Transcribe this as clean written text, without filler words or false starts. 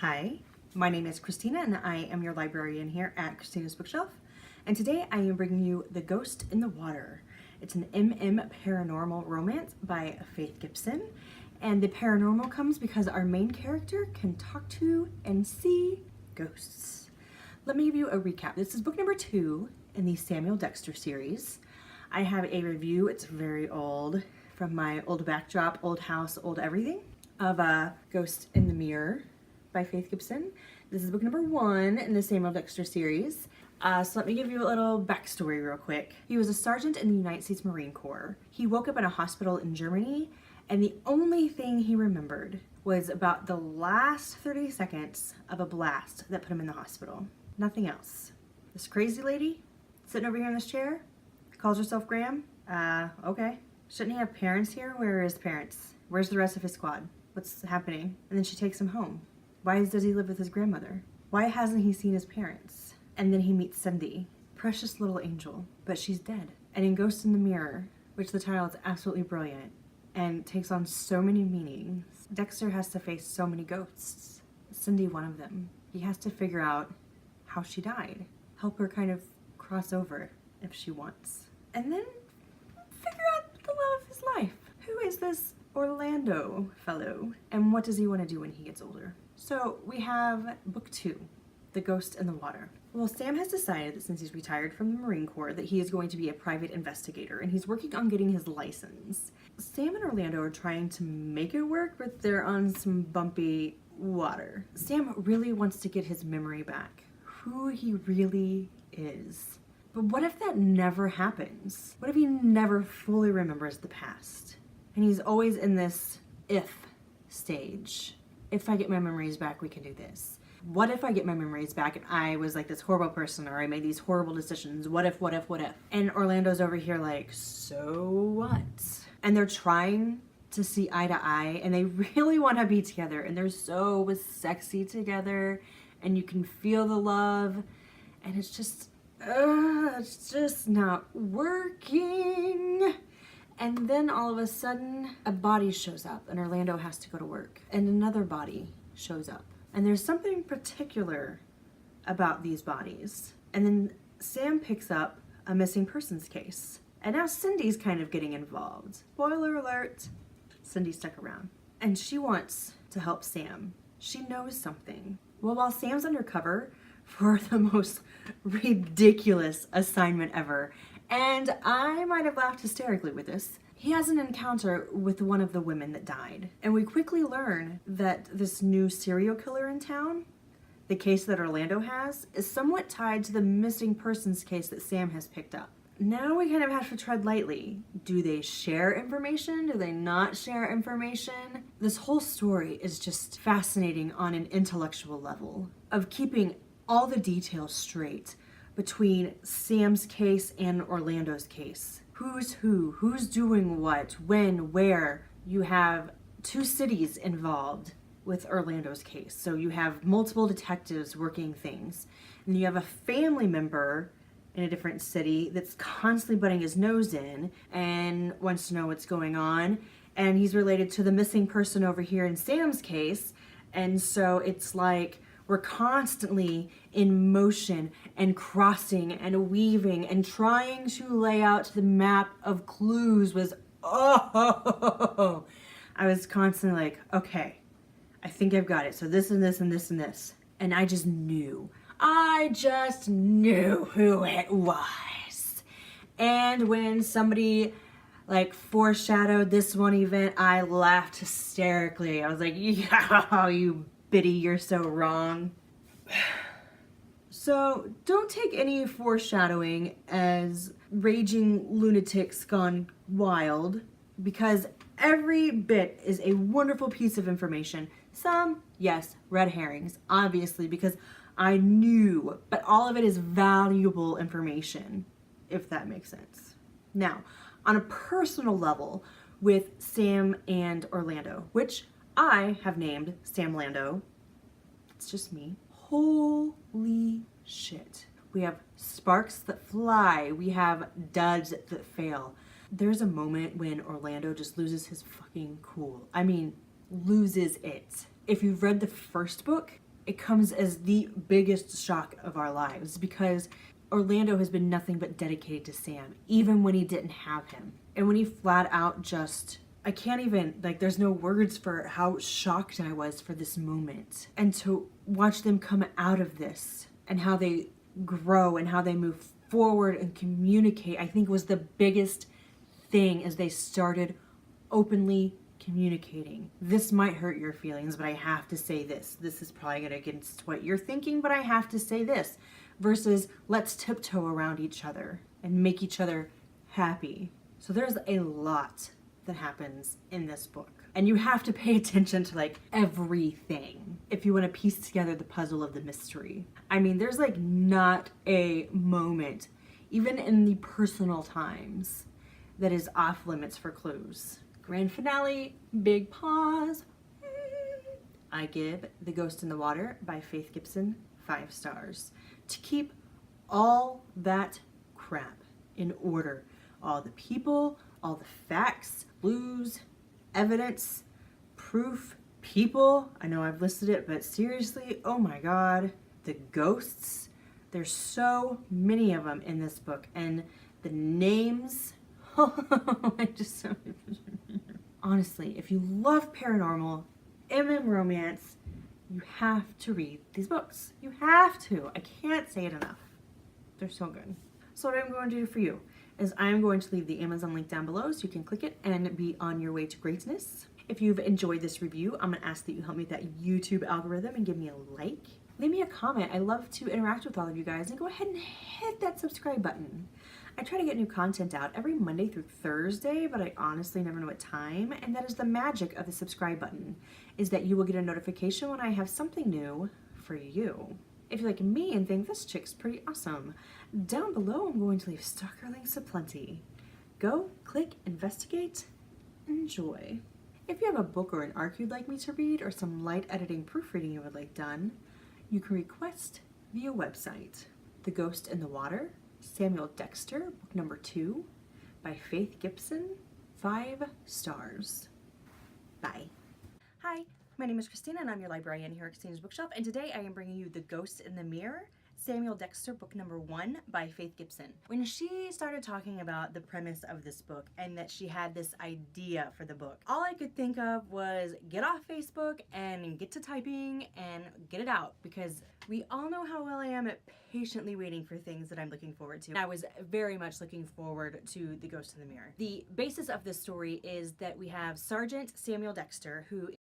Hi, my name is Christina and I am your librarian here at Christina's Bookshelf. And today I am bringing you The Ghost in the Water. It's an paranormal romance by Faith Gibson. And the paranormal comes because our main character can talk to and see ghosts. Let me give you a recap. This is book number 2 in the Samuel Dexter series. I have a review, it's very old, from my old backdrop, old house, old everything, of Ghost in the Mirror by Faith Gibson. This is book number 1 in the Samuel Dexter series. So let me give you a little backstory real quick. He was a sergeant in the United States Marine Corps. He woke up in a hospital in Germany, and the only thing he remembered was about the last 30 seconds of a blast that put him in the hospital. Nothing else. This crazy lady sitting over here in this chair calls herself Graham. Okay. Shouldn't he have parents here? Where are his parents? Where's the rest of his squad? What's happening? And then she takes him home. Why does he live with his grandmother? Why hasn't he seen his parents? And then he meets Cindy, precious little angel, but she's dead. And in Ghost in the Mirror, which the title is absolutely brilliant and takes on so many meanings, Dexter has to face so many ghosts. Cindy, one of them. He has to figure out how she died, help her kind of cross over if she wants, and then figure out the love of his life. Who is this Orlando fellow, and what does he want to do when he gets older? So we have book 2, The Ghost in the Water. Well, Sam has decided that since he's retired from the Marine Corps that he is going to be a private investigator, and he's working on getting his license. Sam and Orlando are trying to make it work, but they're on some bumpy water. Sam really wants to get his memory back, who he really is. But what if that never happens? What if he never fully remembers the past? And he's always in this if stage. If I get my memories back, we can do this. What if I get my memories back and I was like this horrible person, or I made these horrible decisions? What if? And Orlando's over here like, so what? And they're trying to see eye to eye, and they really want to be together, and they're so sexy together, and you can feel the love, and it's just not working. And then all of a sudden, a body shows up and Orlando has to go to work. And another body shows up. And there's something particular about these bodies. And then Sam picks up a missing persons case. And now Cindy's kind of getting involved. Spoiler alert, Cindy stuck around. And she wants to help Sam. She knows something. Well, while Sam's undercover for the most ridiculous assignment ever, and I might have laughed hysterically with this, he has an encounter with one of the women that died. And we quickly learn that this new serial killer in town, the case that Orlando has, is somewhat tied to the missing persons case that Sam has picked up. Now we kind of have to tread lightly. Do they share information? Do they not share information? This whole story is just fascinating on an intellectual level of keeping all the details straight between Sam's case and Orlando's case. Who's who? Who's doing what? When? Where? You have 2 cities involved with Orlando's case. So you have multiple detectives working things. And you have a family member in a different city that's constantly butting his nose in and wants to know what's going on. And he's related to the missing person over here in Sam's case. And so it's like we're constantly in motion and crossing and weaving and trying to lay out the map of clues was, I was constantly like, okay, I think I've got it. So this and this and this and this. And I just knew who it was. And when somebody like foreshadowed this one event, I laughed hysterically. I was like, yeah, you Biddy, you're so wrong. So don't take any foreshadowing as raging lunatics gone wild, because every bit is a wonderful piece of information. Some, yes, red herrings, obviously, because I knew, but all of it is valuable information, if that makes sense. Now, on a personal level with Sam and Orlando, which I have named Sam Lando. It's just me. Holy shit. We have sparks that fly. We have duds that fail. There's a moment when Orlando just loses his fucking cool. I mean, loses it. If you've read the first book, it comes as the biggest shock of our lives because Orlando has been nothing but dedicated to Sam, even when he didn't have him. And when he flat out just, I can't even, like, there's no words for how shocked I was for this moment. And to watch them come out of this and how they grow and how they move forward and communicate, I think was the biggest thing as they started openly communicating. This might hurt your feelings, but I have to say this. This is probably going against what you're thinking, but I have to say this. Versus let's tiptoe around each other and make each other happy. So there's a lot that happens in this book. And you have to pay attention to like everything if you want to piece together the puzzle of the mystery. I mean, there's like not a moment, even in the personal times, that is off limits for clues. Grand finale, big pause. I give The Ghost in the Water by Faith Gibson 5 stars. To keep all that crap in order. All the people, all the facts, clues, evidence, proof, people. I know I've listed it, but seriously, oh my God. The ghosts. There's so many of them in this book. And the names. I just... Honestly, if you love paranormal, romance, you have to read these books. You have to. I can't say it enough. They're so good. So what I'm going to do for you is I'm going to leave the Amazon link down below so you can click it and be on your way to greatness. If you've enjoyed this review, I'm going to ask that you help me with that YouTube algorithm and give me a like. Leave me a comment. I love to interact with all of you guys, and go ahead and hit that subscribe button. I try to get new content out every Monday through Thursday, but I honestly never know what time, and that is the magic of the subscribe button, is that you will get a notification when I have something new for you. If you're like me and think this chick's pretty awesome, down below I'm going to leave Stalker Links aplenty. Go, click, investigate, enjoy. If you have a book or an arc you'd like me to read, or some light editing proofreading you would like done, you can request via website. The Ghost in the Water, Samuel Dexter, book number 2, by Faith Gibson, 5 stars. Bye. Hi, my name is Christina and I'm your librarian here at Christina's Bookshelf, and today I am bringing you The Ghost in the Mirror, Samuel Dexter, book number 1 by Faith Gibson. When she started talking about the premise of this book and that she had this idea for the book, all I could think of was get off Facebook and get to typing and get it out, because we all know how well I am at patiently waiting for things that I'm looking forward to. I was very much looking forward to The Ghost in the Mirror. The basis of this story is that we have Sergeant Samuel Dexter, who